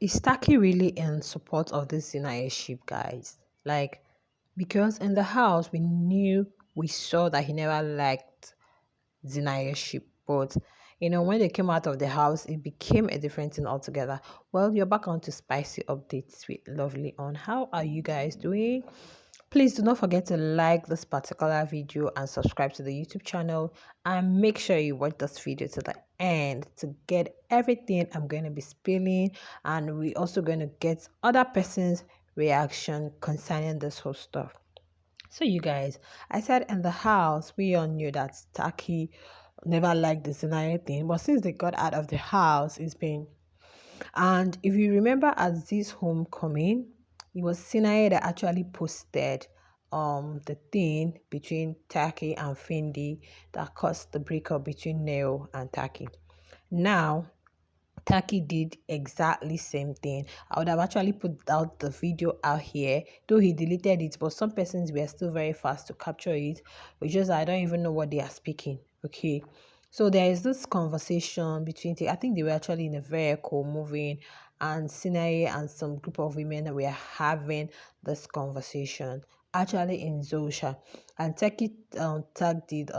Is Taki really in support of this Sinaye ship, guys? Like, because in the house we saw that he never liked Zeenaye ship. But when they came out of the house, it became a different thing altogether. Well, you're back on to spicy updates with Lovely on. How are you guys doing? Please do not forget to like this particular video and subscribe to the YouTube channel, and make sure you watch this video to the end to get everything I'm going to be spilling, and we're also going to get other person's reaction concerning this whole stuff. So you guys, I said in the house, we all knew that Taki never liked the Sinaye thing, but since they got out of the house, it's been. And if you remember at this homecoming, it was Sinaye that actually posted the thing between Taki and Fendi that caused the breakup between Neo and Taki. Now Taki did exactly same thing. I would have actually put out the video out here, though he deleted it, but some persons were still very fast to capture it, which is I don't even know what they are speaking. Okay. So there is this conversation between I think they were actually in a vehicle moving, and Sinaye and some group of women were having this conversation actually in Zosha. And Taki tagged it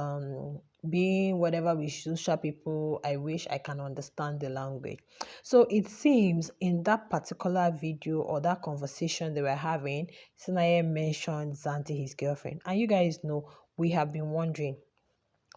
being whatever with social people, I wish I can understand the language. So it seems in that particular video or that conversation they were having, Sinaye mentioned Zanti, his girlfriend. And you guys know we have been wondering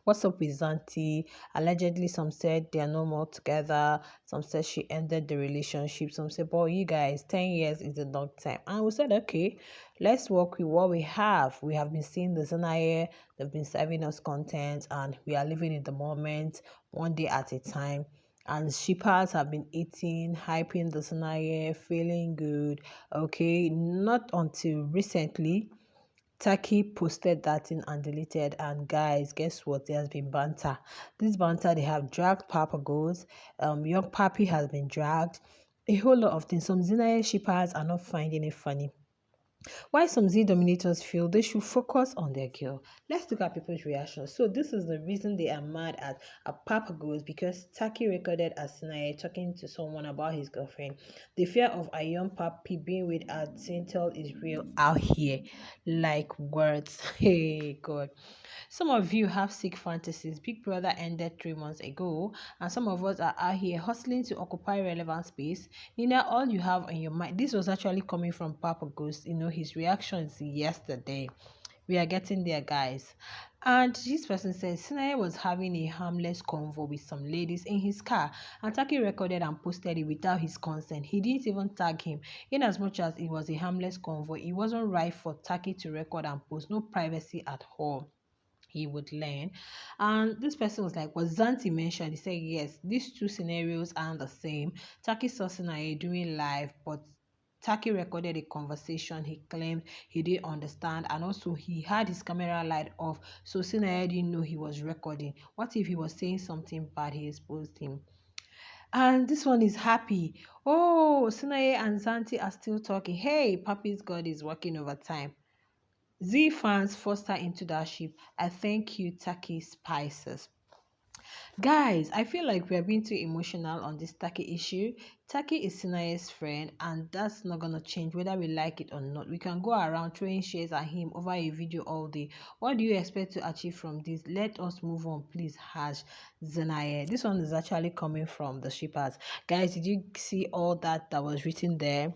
what's up with Zanti? Allegedly, some said they are no more together. Some said she ended the relationship. Some said, boy, you guys, 10 years is a long time. And we said, okay, let's work with what we have. We have been seeing the Zeenaye. They've been serving us content, and we are living in the moment, one day at a time. And shippers have been eating, hyping the Sinaye, feeling good. Okay, not until recently Taki posted that thing and deleted, and guys, guess what? There has been banter. This banter, they have dragged Papa Goes. Young Papi has been dragged. A whole lot of things. Some Zinaye shippers are not finding it funny. Why some Z dominators feel they should focus on their girl. Let's look at people's reactions. So this is the reason they are mad at a Papa Goes, because Taki recorded as Sinaye talking to someone about his girlfriend. The fear of a young papi being with a Tintel is real out here. Like words. Hey God. Some of you have sick fantasies. Big Brother ended 3 months ago, and some of us are out here hustling to occupy relevant space. Nina, all you have on your mind. This was actually coming from Papa Ghost, his reactions yesterday. We are getting there, guys. And this person says Sinaye was having a harmless convo with some ladies in his car, and Taki recorded and posted it without his consent. He didn't even tag him. In as much as it was a harmless convo, it wasn't right for Taki to record and post. No privacy at all, he would learn. And this person was like, was Zanti mentioned? He said, yes, these two scenarios aren't the same. Taki saw Sinaye doing live, but Taki recorded a conversation he claimed he didn't understand, and also he had his camera light off, so Sinaye didn't know he was recording. What if he was saying something bad? He exposed him. And this one is happy. Oh, Sinaye and Zanti are still talking. Hey, Papi's God is working overtime. Z fans forced her into that ship. I thank you, Taki Spices. Guys, I feel like we are being too emotional on this Taki issue. Taki is Sinaye's friend, and that's not gonna change whether we like it or not. We can go around throwing shares at him over a video all day. What do you expect to achieve from this? Let us move on, please. Hash Zeenaye. This one is actually coming from the shippers. Guys, did you see all that was written there?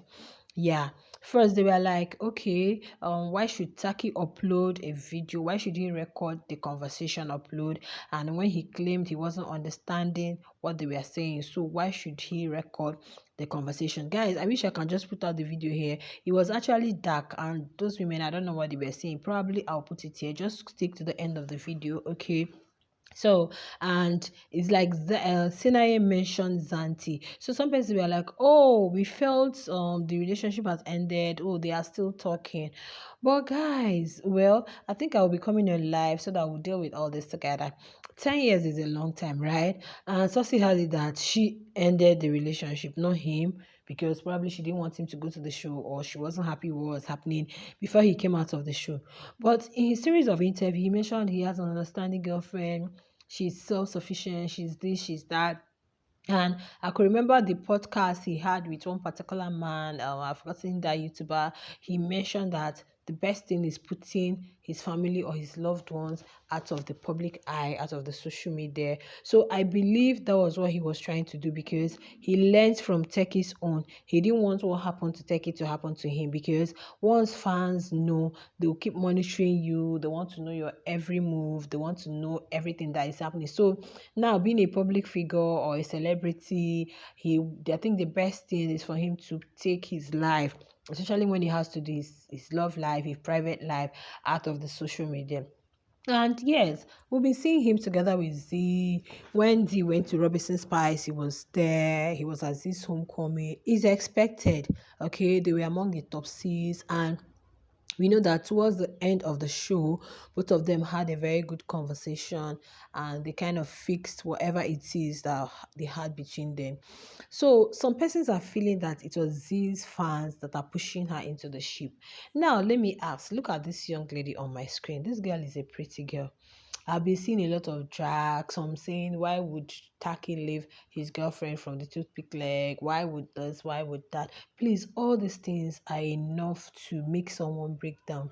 Yeah, first they were like, okay, why should Taki upload a video? Why should he record the conversation upload? And when he claimed he wasn't understanding what they were saying, so why should he record the conversation? Guys, I wish I can just put out the video here. It was actually dark, and those women, I don't know what they were saying. Probably I'll put it here. Just stick to the end of the video, okay? So, and it's like the Sinaye mentioned Zanti. So some people were like, oh, we felt the relationship has ended. Oh, they are still talking. But guys, well, I think I will be coming on live so that we'll deal with all this together. 10 years is a long time, right? And Sosi had it that she ended the relationship, not him, because probably she didn't want him to go to the show, or she wasn't happy with what was happening before he came out of the show. But in his series of interviews, he mentioned he has an understanding girlfriend. She's self-sufficient. She's this, she's that. And I could remember the podcast he had with one particular man. I've forgotten that YouTuber. He mentioned that the best thing is putting his family or his loved ones out of the public eye, out of the social media. So I believe that was what he was trying to do, because he learned from Taki's own. He didn't want what happened to Taki to happen to him, because once fans know, they'll keep monitoring you. They want to know your every move. They want to know everything that is happening. So now, being a public figure or a celebrity, I think the best thing is for him to take his life, especially when he has to do his love life, his private life, out of the social media. And yes, we'll be seeing him together with Z. When Z went to Robinson Spice, he was there. He was at Z's homecoming. It's expected. Okay, they were among the top C's, and we know that towards the end of the show, both of them had a very good conversation, and they kind of fixed whatever it is that they had between them. So some persons are feeling that it was these fans that are pushing her into the ship. Now let me ask, look at this young lady on my screen. This girl is a pretty girl. I've been seeing a lot of drag. Some saying, why would Taki leave his girlfriend from the toothpick leg? Why would this? Why would that? Please, all these things are enough to make someone break down.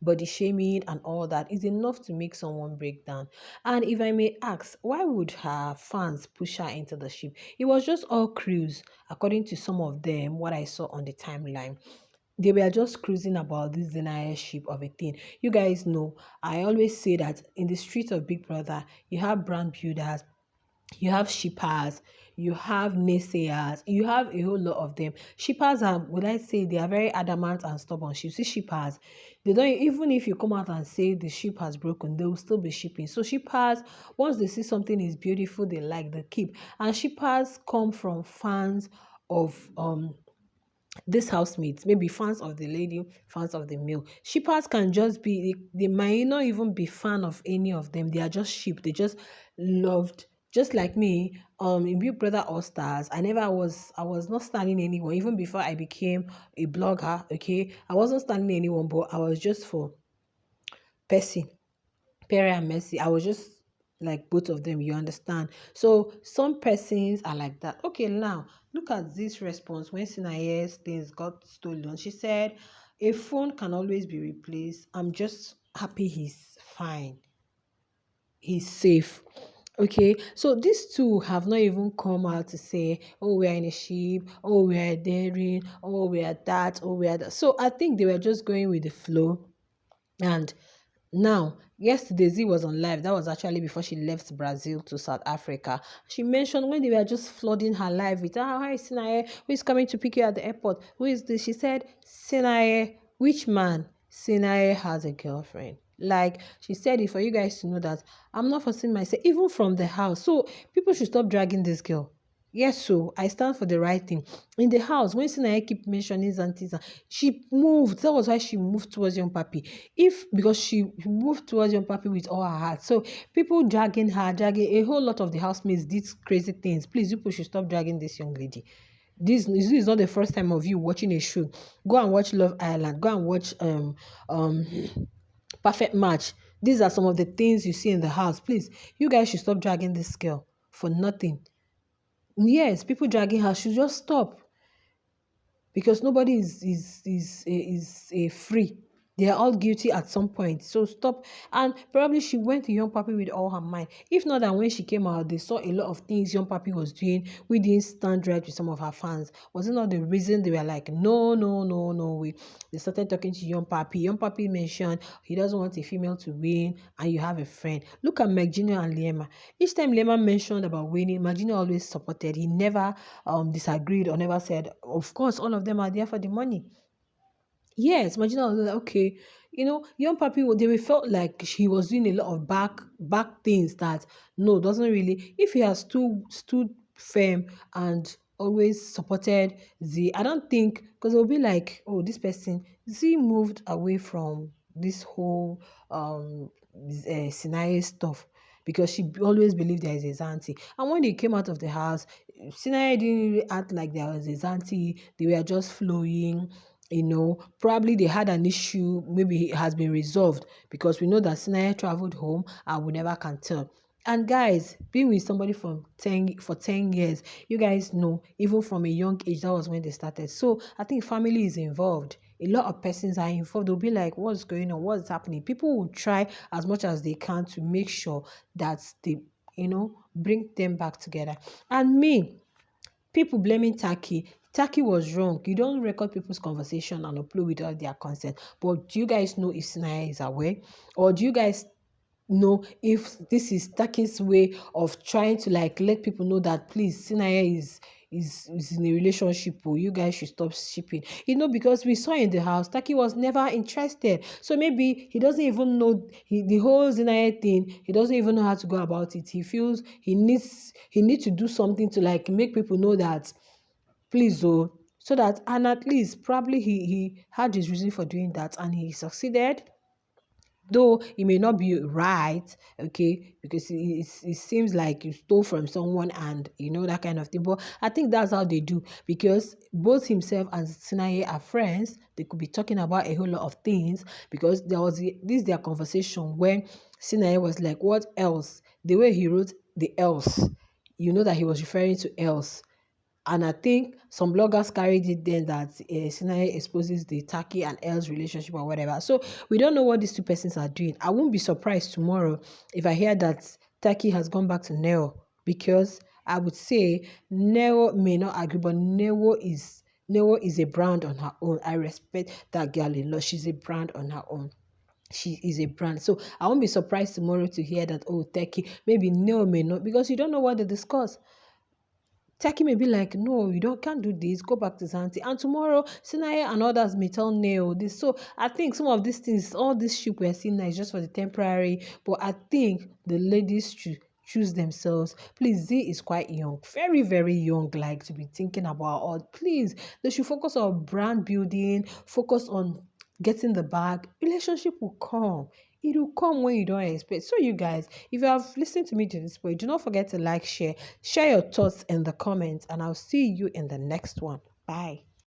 Body shaming and all that is enough to make someone break down. And if I may ask, why would her fans push her into the ship? It was just all cruise, according to some of them, what I saw on the timeline. They were just cruising about this denialship of a thing. You guys know, I always say that in the street of Big Brother, you have brand builders, you have shippers, you have naysayers, you have a whole lot of them. Shippers are, would I say, they are very adamant and stubborn. You see shippers, they don't, even if you come out and say the ship has broken, they will still be shipping. So shippers, once they see something is beautiful, they like, they keep. And shippers come from fans of these housemates, maybe fans of the lady, fans of the male. Shippers can just be, they might not even be fan of any of them. They are just sheep. They just loved, just like me, in Big Brother All Stars, I was not standing anyone, even before I became a blogger, okay? I wasn't standing anyone, but I was just for Percy. Perry and Mercy. I was just like both of them, you understand? So some persons are like that. Okay, now look at this response when Sinaye's things got stolen. She said, a phone can always be replaced. I'm just happy he's fine. He's safe. Okay, so these two have not even come out to say, oh, we are in a ship, oh, we are daring, oh, we are that, oh, we are that. So I think they were just going with the flow. And now, yesterday Z was on live. That was actually before she left Brazil to South Africa. She mentioned when they were just flooding her live with, hi, Sinaye, who is coming to pick you at the airport? Who is this? She said, Sinaye, which man? Sinaye has a girlfriend. Like, she said it for you guys to know that I'm not forcing myself, even from the house. So, people should stop dragging this girl. Yes, so I stand for the right thing. In the house, when Sinaye keep mentioning Zanti, she moved. That was why she moved towards Young Papi. If because she moved towards Young Papi with all her heart. So people dragging her, dragging a whole lot of the housemates did crazy things. Please, people should stop dragging this young lady. This is not the first time of you watching a show. Go and watch Love Island. Go and watch um Perfect Match. These are some of the things you see in the house. Please, you guys should stop dragging this girl for nothing. Yes, people dragging her should just stop, because nobody is a free. They are all guilty at some point. So stop. And probably she went to Young Papi with all her mind. If not that when she came out, they saw a lot of things Young Papi was doing. We didn't stand right with some of her fans. Was it not the reason they were like, no, no, no, no, we they started talking to Young Papi. Young Papi mentioned he doesn't want a female to win, and you have a friend. Look at McGino and Liema. Each time Liema mentioned about winning, McGino always supported. He never disagreed or never said, of course, all of them are there for the money. Yes, Marginal was like, okay, young Papi, they were felt like he was doing a lot of back things that no, doesn't really. If he has stood firm and always supported Z, I don't think, because it'll be like, oh, this person Z moved away from this whole Sinaye stuff, because she always believed there is a Zanti. And when they came out of the house, Sinaye didn't really act like there was a Zanti. They were just flowing. Probably they had an issue, maybe it has been resolved, because we know that Sinaye traveled home and we never can tell. And guys, being with somebody from 10 years, you guys know, even from a young age, that was when they started. So I think family is involved. A lot of persons are involved. They'll be like, what's going on? What's happening? People will try as much as they can to make sure that they, bring them back together. And me, people blaming Taki. Taki was wrong. You don't record people's conversation and upload without their consent. But do you guys know if Sinaye is aware? Or do you guys know if this is Taki's way of trying to like let people know that please Sinaye is in a relationship, or you guys should stop shipping? Because we saw in the house Taki was never interested, so maybe he doesn't even know the whole Zeenaye thing. He doesn't even know how to go about it. He feels he needs to do something to like make people know that please, oh, so that, and at least probably he had his reason for doing that and he succeeded, though it may not be right, okay, because it seems like you stole from someone and that kind of thing. But I think that's how they do, because both himself and Sinaye are friends. They could be talking about a whole lot of things, because there was this their conversation when Sinaye was like, what else? The way he wrote the else, that he was referring to else. And I think some bloggers carried it then that Sinaye exposes the Taki and Elle's relationship or whatever. So we don't know what these two persons are doing. I won't be surprised tomorrow if I hear that Taki has gone back to Neo, because I would say Neo may not agree, but Neo is a brand on her own. I respect that girl in law. She's a brand on her own. She is a brand. So I won't be surprised tomorrow to hear that, oh, Taki, maybe Neo may not, because you don't know what they discuss. Taki may be like, no, you can't do this, go back to Zanti. And tomorrow, Sinaye and others may tell Neo this. So I think some of these things, all this ship we're seeing now is just for the temporary. But I think the ladies should choose themselves. Please, Z is quite young, very, very young, like to be thinking about all. Please, they should focus on brand building, focus on getting the bag. Relationship will come. It will come when you don't expect. So you guys, if you have listened to me to this point, do not forget to like, share your thoughts in the comments, and I'll see you in the next one. Bye.